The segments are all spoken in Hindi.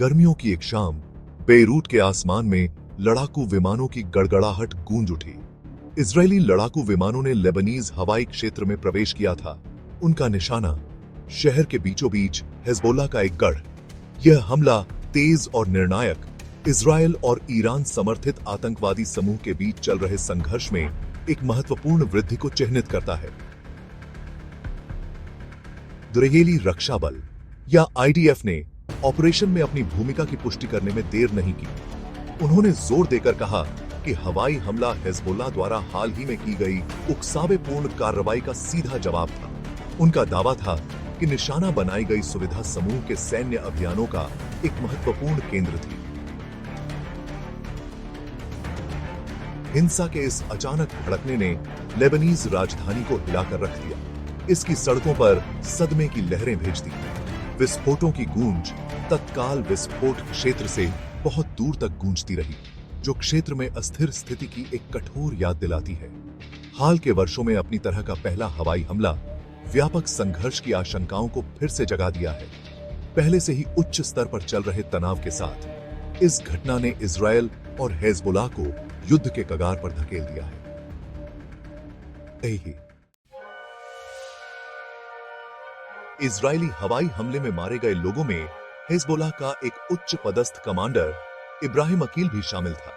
गर्मियों की एक शाम बेरूट के आसमान में लड़ाकू विमानों की गड़गड़ाहट गूंज उठी। इजरायली लड़ाकू विमानों ने लेबनीज हवाई क्षेत्र में प्रवेश किया था। उनका निशाना शहर के बीचों बीच हिजबुल्लाह का एक गढ़। यह हमला तेज और निर्णायक इजरायल और ईरान समर्थित आतंकवादी समूह के बीच चल रहे संघर्ष में एक महत्वपूर्ण वृद्धि को चिह्नित करता है। इजरायली रक्षा बल या आईडीएफ ने ऑपरेशन में अपनी भूमिका की पुष्टि करने में देर नहीं की। उन्होंने जोर देकर कहा कि हवाई हमला हिजबुल्लाह द्वारा हाल ही में की गई उकसावेपूर्ण कार्रवाई का सीधा जवाब था। उनका दावा था कि निशाना बनाई गई सुविधा समूह के सैन्य अभियानों का एक महत्वपूर्ण केंद्र थी। हिंसा के इस अचानक भड़कने ने लेबनीज राजधानी को हिलाकर रख दिया। इसकी सड़कों पर सदमे की लहरें भेज दी। विस्फोटों की गूंज तत्काल विस्फोट क्षेत्र से बहुत दूर तक गूंजती रही, जो क्षेत्र में अस्थिर स्थिति की एक कठोर याद दिलाती है। हाल के वर्षों में अपनी तरह का पहला हवाई हमला व्यापक संघर्ष की आशंकाओं को फिर से जगा दिया है। पहले से ही उच्च स्तर पर चल रहे तनाव के साथ इस घटना ने इजरायल और हिजबुल्लाह को युद्ध के कगार पर धकेल दिया है। इजरायली हवाई हमले में मारे गए लोगों में हिजबुल्लाह का एक उच्च पदस्थ कमांडर इब्राहिम अकील भी शामिल था।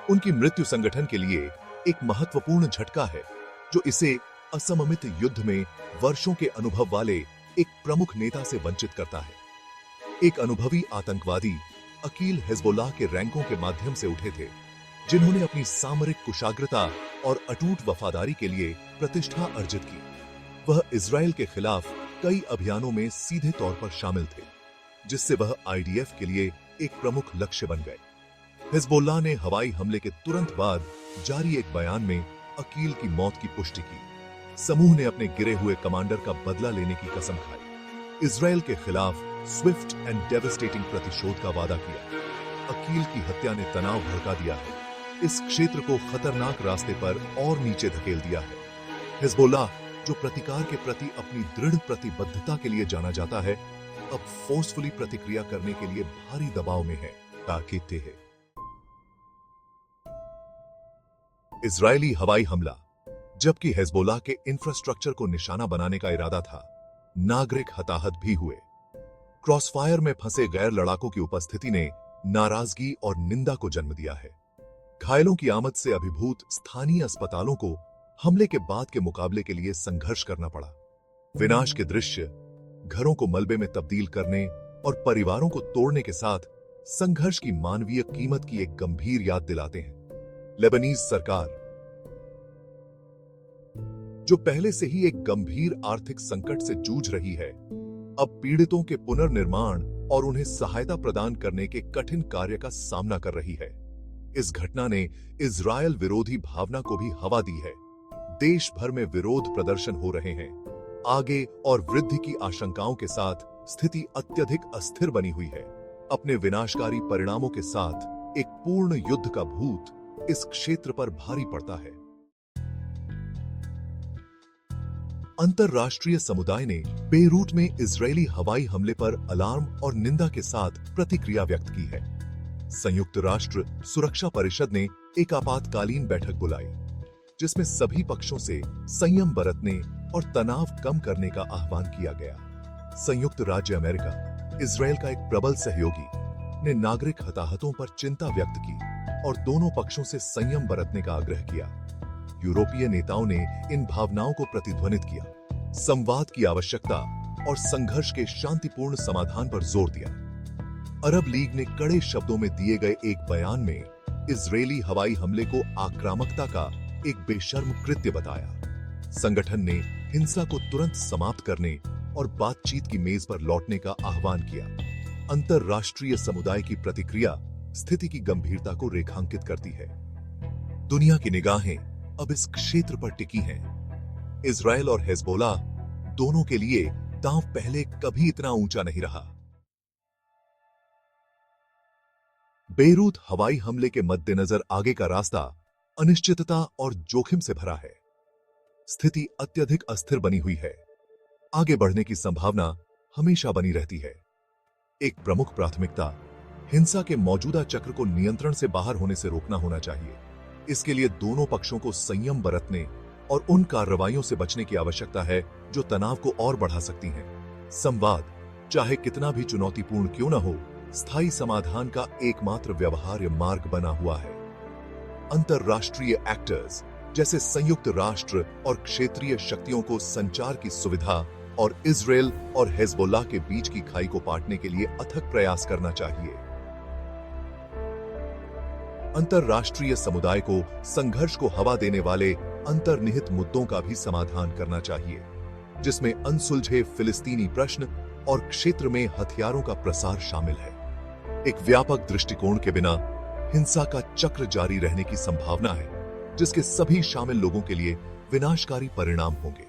उनकी मृत्यु संगठन के लिए एक महत्वपूर्ण झटका है, जो इसे असममित युद्ध में वर्षों के अनुभव वाले एक प्रमुख नेता से वंचित करता है। एक अनुभवी आतंकवादी अकील हिजबुल्लाह के रैंकों के माध्यम से उठे थे, जिन्होंने अपनी सामरिक कुशाग्रता और अटूट वफादारी के लिए प्रतिष्ठा अर्जित की। वह इजरायल के खिलाफ कई अभियानों में सीधे तौर पर शामिल थे, जिससे वह आईडीएफ के लिए एक प्रमुख लक्ष्य बन गए। हिजबुल्लाह ने हवाई हमले के तुरंत बाद जारी एक बयान में अकील की मौत की पुष्टि की। समूह ने अपने गिरे हुए कमांडर का बदला लेने की कसम खाई। इजरायल के खिलाफ स्विफ्ट एंड डेवास्टेटिंग प्रतिशोध का वादा किया। अकील की हत्या ने तनाव भड़का दिया है, इस क्षेत्र को खतरनाक रास्ते पर और नीचे धकेल दिया है। हिजबुल्लाह, जो प्रतिकार के प्रति अपनी दृढ़ प्रतिबद्धता के लिए जाना जाता है, अब फोर्सफुली प्रतिक्रिया करने के लिए भारी दबाव में है। ताकीद है इजरायली हवाई हमला, जबकि हिजबुल्लाह के इंफ्रास्ट्रक्चर को निशाना बनाने का इरादा था, नागरिक हताहत भी हुए। क्रॉसफायर में फंसे गैर लड़ाकों की उपस्थिति ने नाराजगी और निंदा को जन्म दिया है। घायलों की आमद से अभिभूत स्थानीय अस्पतालों को हमले के बाद के मुकाबले के लिए संघर्ष करना पड़ा। विनाश के दृश्य घरों को मलबे में तब्दील करने और परिवारों को तोड़ने के साथ संघर्ष की मानवीय कीमत की एक गंभीर याद दिलाते हैं। लेबनीज सरकार, जो पहले से ही एक गंभीर आर्थिक संकट से जूझ रही है, अब पीड़ितों के पुनर्निर्माण और उन्हें सहायता प्रदान करने के कठिन कार्य का सामना कर रही है। इस घटना ने इजरायल विरोधी भावना को भी हवा दी है। देश भर में विरोध प्रदर्शन हो रहे हैं। आगे और वृद्धि की आशंकाओं के साथ स्थिति अत्यधिक अस्थिर बनी हुई है। अपने विनाशकारी परिणामों के साथ एक पूर्ण युद्ध का भूत इस क्षेत्र पर भारी पड़ता है। अंतरराष्ट्रीय समुदाय ने बेरूट में इजरायली हवाई हमले पर अलार्म और निंदा के साथ प्रतिक्रिया व्यक्त की है। संयुक्त राष्ट्र सुरक्षा परिषद ने एक आपातकालीन बैठक बुलाई, जिसमें सभी पक्षों से संयम बरतने और तनाव कम करने का आह्वान किया गया। संयुक्त राज्य अमेरिका, इजरायल का एक प्रबल सहयोगी, ने नागरिक हताहतों पर चिंता व्यक्त की और दोनों पक्षों से संयम बरतने का आग्रह किया। यूरोपीय नेताओं ने इन भावनाओं को प्रतिध्वनित किया, संवाद की आवश्यकता और संघर्ष के शांतिपूर्ण समाधान पर जोर दिया। अरब लीग ने कड़े शब्दों में दिए गए एक बयान में इजरायली हवाई हमले को आक्रामकता का एक बेशर्म कृत्य बताया। संगठन ने हिंसा को तुरंत समाप्त करने और बातचीत की मेज पर लौटने का आह्वान किया। अंतरराष्ट्रीय समुदाय की प्रतिक्रिया स्थिति की गंभीरता को रेखांकित करती है। दुनिया की निगाहें अब इस क्षेत्र पर टिकी हैं। इजरायल और हिजबुल्लाह दोनों के लिए दांव पहले कभी इतना ऊंचा नहीं रहा। बेरूत हवाई हमले के मद्देनजर आगे का रास्ता अनिश्चितता और जोखिम से भरा है। स्थिति अत्यधिक अस्थिर बनी हुई है। आगे बढ़ने की संभावना हमेशा बनी रहती है। एक प्रमुख प्राथमिकता हिंसा के मौजूदा चक्र को नियंत्रण से बाहर होने से रोकना होना चाहिए। इसके लिए दोनों पक्षों को संयम बरतने और उन कार्रवाइयों से बचने की आवश्यकता है जो तनाव को और बढ़ा सकती हैं। संवाद, चाहे कितना भी चुनौतीपूर्ण क्यों न हो, स्थायी समाधान का एकमात्र व्यवहार्य मार्ग बना हुआ है। अंतरराष्ट्रीय एक्टर्स जैसे संयुक्त राष्ट्र और क्षेत्रीय शक्तियों को संचार की सुविधा और इजराइल और हिजबुल्लाह के बीच की खाई को पाटने के लिए अथक प्रयास करना चाहिए। अंतरराष्ट्रीय समुदाय को संघर्ष को हवा देने वाले अंतर्निहित मुद्दों का भी समाधान करना चाहिए, जिसमें अनसुलझे फिलिस्तीनी प्रश्न और क्षेत्र में हथियारों का प्रसार शामिल है। एक व्यापक दृष्टिकोण के बिना हिंसा का चक्र जारी रहने की संभावना है, जिसके सभी शामिल लोगों के लिए विनाशकारी परिणाम होंगे।